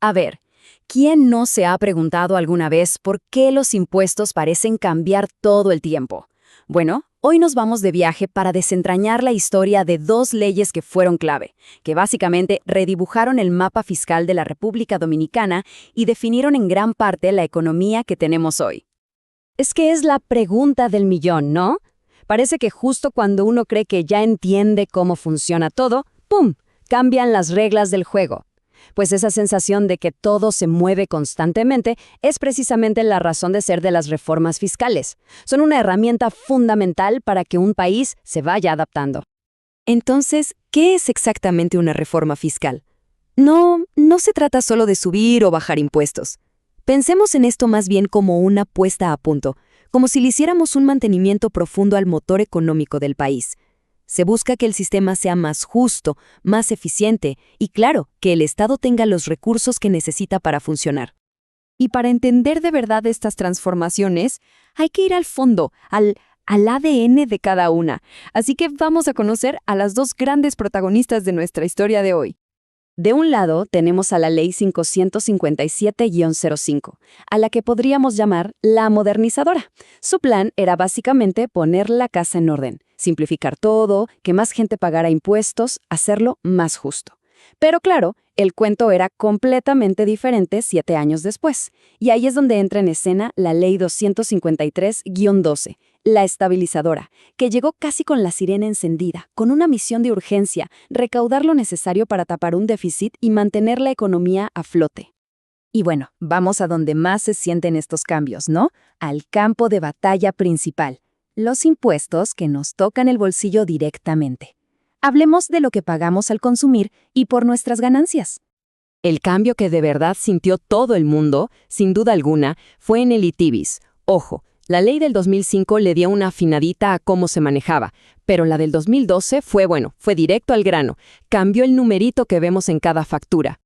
A ver, ¿quién no se ha preguntado alguna vez por qué los impuestos parecen cambiar todo el tiempo? Bueno, hoy nos vamos de viaje para desentrañar la historia de dos leyes que fueron clave, que básicamente redibujaron el mapa fiscal de la República Dominicana y definieron en gran parte la economía que tenemos hoy. Es que es la pregunta del millón, ¿no? Parece que justo cuando uno cree que ya entiende cómo funciona todo, ¡pum!, cambian las reglas del juego. Pues esa sensación de que todo se mueve constantemente es precisamente la razón de ser de las reformas fiscales. Son una herramienta fundamental para que un país se vaya adaptando. Entonces, ¿qué es exactamente una reforma fiscal? No se trata solo de subir o bajar impuestos. Pensemos en esto más bien como una puesta a punto, como si le hiciéramos un mantenimiento profundo al motor económico del país. Se busca que el sistema sea más justo, más eficiente y, claro, que el Estado tenga los recursos que necesita para funcionar. Y para entender de verdad estas transformaciones, hay que ir al fondo, al ADN de cada una. Así que vamos a conocer a las dos grandes protagonistas de nuestra historia de hoy. De un lado tenemos a la Ley 557-05, a la que podríamos llamar la modernizadora. Su plan era básicamente poner la casa en orden, simplificar todo, que más gente pagara impuestos, hacerlo más justo. Pero claro, el cuento era completamente diferente 7 años después, y ahí es donde entra en escena la Ley 253-12, la estabilizadora, que llegó casi con la sirena encendida, con una misión de urgencia, recaudar lo necesario para tapar un déficit y mantener la economía a flote. Y bueno, vamos a donde más se sienten estos cambios, ¿no? Al campo de batalla principal, los impuestos que nos tocan el bolsillo directamente. Hablemos de lo que pagamos al consumir y por nuestras ganancias. El cambio que de verdad sintió todo el mundo, sin duda alguna, fue en el ITIBIS. Ojo, la ley del 2005 le dio una afinadita a cómo se manejaba, pero la del 2012 fue directo al grano. Cambió el numerito que vemos en cada factura.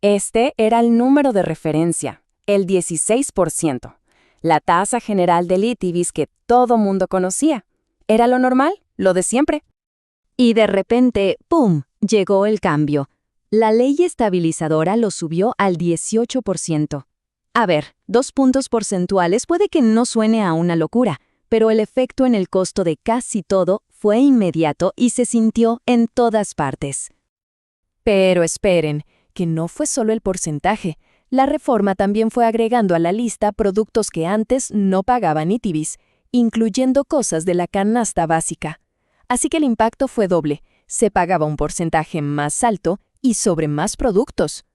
Este era el número de referencia, el 16%. La tasa general del ITIBIS que todo mundo conocía. Era lo normal, lo de siempre. Y de repente, ¡pum!, llegó el cambio. La ley estabilizadora lo subió al 18%. A ver, 2 puntos porcentuales puede que no suene a una locura, pero el efecto en el costo de casi todo fue inmediato y se sintió en todas partes. Pero esperen, que no fue solo el porcentaje. La reforma también fue agregando a la lista productos que antes no pagaban ITIBIS, incluyendo cosas de la canasta básica. Así que el impacto fue doble. Se pagaba un porcentaje más alto y sobre más productos.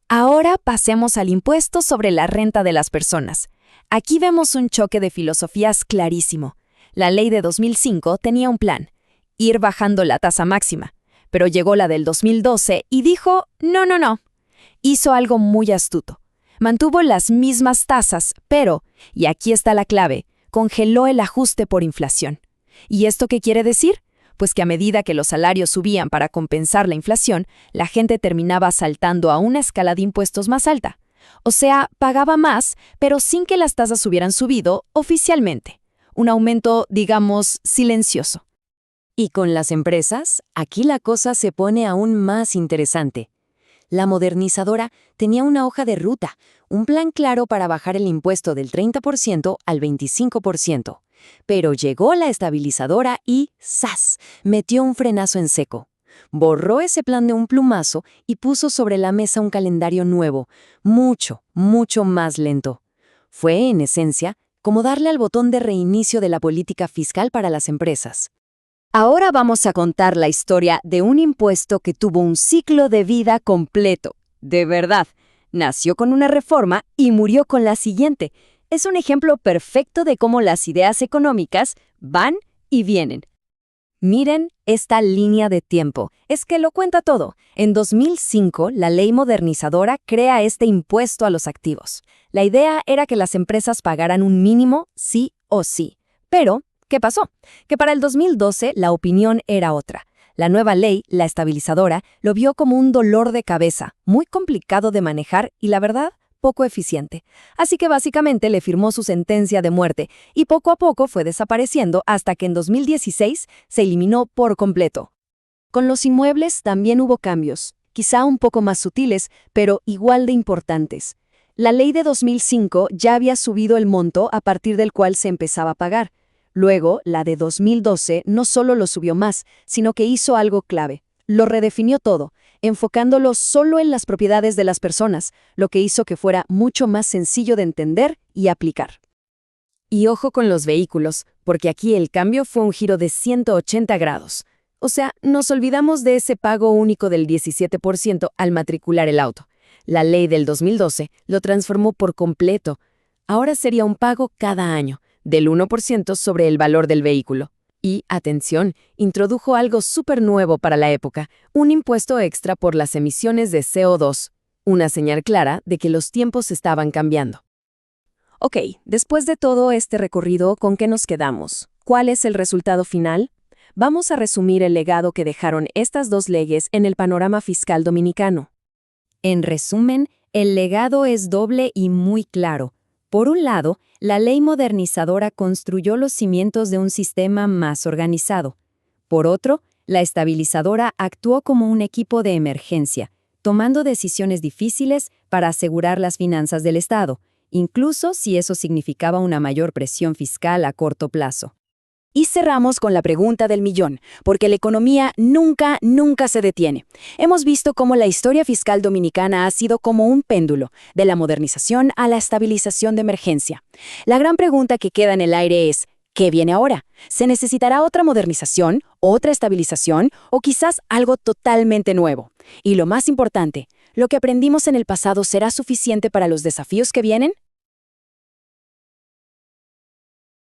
Ahora pasemos al impuesto sobre la renta de las personas. Aquí vemos un choque de filosofías clarísimo. La ley de 2005 tenía un plan, ir bajando la tasa máxima, pero llegó la del 2012 y dijo, no. Hizo algo muy astuto. Mantuvo las mismas tasas, pero, y aquí está la clave, congeló el ajuste por inflación. ¿Y esto qué quiere decir? Pues que a medida que los salarios subían para compensar la inflación, la gente terminaba saltando a una escala de impuestos más alta. O sea, pagaba más, pero sin que las tasas hubieran subido oficialmente. Un aumento, digamos, silencioso. Y con las empresas, aquí la cosa se pone aún más interesante. La modernizadora tenía una hoja de ruta, un plan claro para bajar el impuesto del 30% al 25%. Pero llegó la estabilizadora y ¡zas!, metió un frenazo en seco. Borró ese plan de un plumazo y puso sobre la mesa un calendario nuevo, mucho más lento. Fue, en esencia, como darle al botón de reinicio de la política fiscal para las empresas. Ahora vamos a contar la historia de un impuesto que tuvo un ciclo de vida completo. De verdad, nació con una reforma y murió con la siguiente. Es un ejemplo perfecto de cómo las ideas económicas van y vienen. Miren esta línea de tiempo. Es que lo cuenta todo. En 2005, la ley modernizadora crea este impuesto a los activos. La idea era que las empresas pagaran un mínimo sí o sí. Pero, ¿qué pasó? Que para el 2012 la opinión era otra. La nueva ley, la estabilizadora, lo vio como un dolor de cabeza, muy complicado de manejar y, la verdad, poco eficiente. Así que básicamente le firmó su sentencia de muerte y poco a poco fue desapareciendo hasta que en 2016 se eliminó por completo. Con los inmuebles también hubo cambios. quizá un poco más sutiles, pero igual de importantes. La ley de 2005 ya había subido el monto a partir del cual se empezaba a pagar. Luego, la de 2012 no solo lo subió más, sino que hizo algo clave. Lo redefinió todo, enfocándolo solo en las propiedades de las personas, lo que hizo que fuera mucho más sencillo de entender y aplicar. Y ojo con los vehículos, porque aquí el cambio fue un giro de 180 grados. O sea, nos olvidamos de ese pago único del 17% al matricular el auto. La ley del 2012 lo transformó por completo. Ahora sería un pago cada año, del 1% sobre el valor del vehículo. Y, atención, introdujo algo súper nuevo para la época, un impuesto extra por las emisiones de CO2, una señal clara de que los tiempos estaban cambiando. Ok, después de todo este recorrido, ¿con qué nos quedamos? ¿Cuál es el resultado final? Vamos a resumir el legado que dejaron estas dos leyes en el panorama fiscal dominicano. En resumen, el legado es doble y muy claro. Por un lado, la ley modernizadora construyó los cimientos de un sistema más organizado. Por otro, la estabilizadora actuó como un equipo de emergencia, tomando decisiones difíciles para asegurar las finanzas del Estado, incluso si eso significaba una mayor presión fiscal a corto plazo. Y cerramos con la pregunta del millón, porque la economía nunca se detiene. Hemos visto cómo la historia fiscal dominicana ha sido como un péndulo, de la modernización a la estabilización de emergencia. La gran pregunta que queda en el aire es, ¿qué viene ahora? ¿Se necesitará otra modernización, otra estabilización o quizás algo totalmente nuevo? Y lo más importante, ¿lo que aprendimos en el pasado será suficiente para los desafíos que vienen?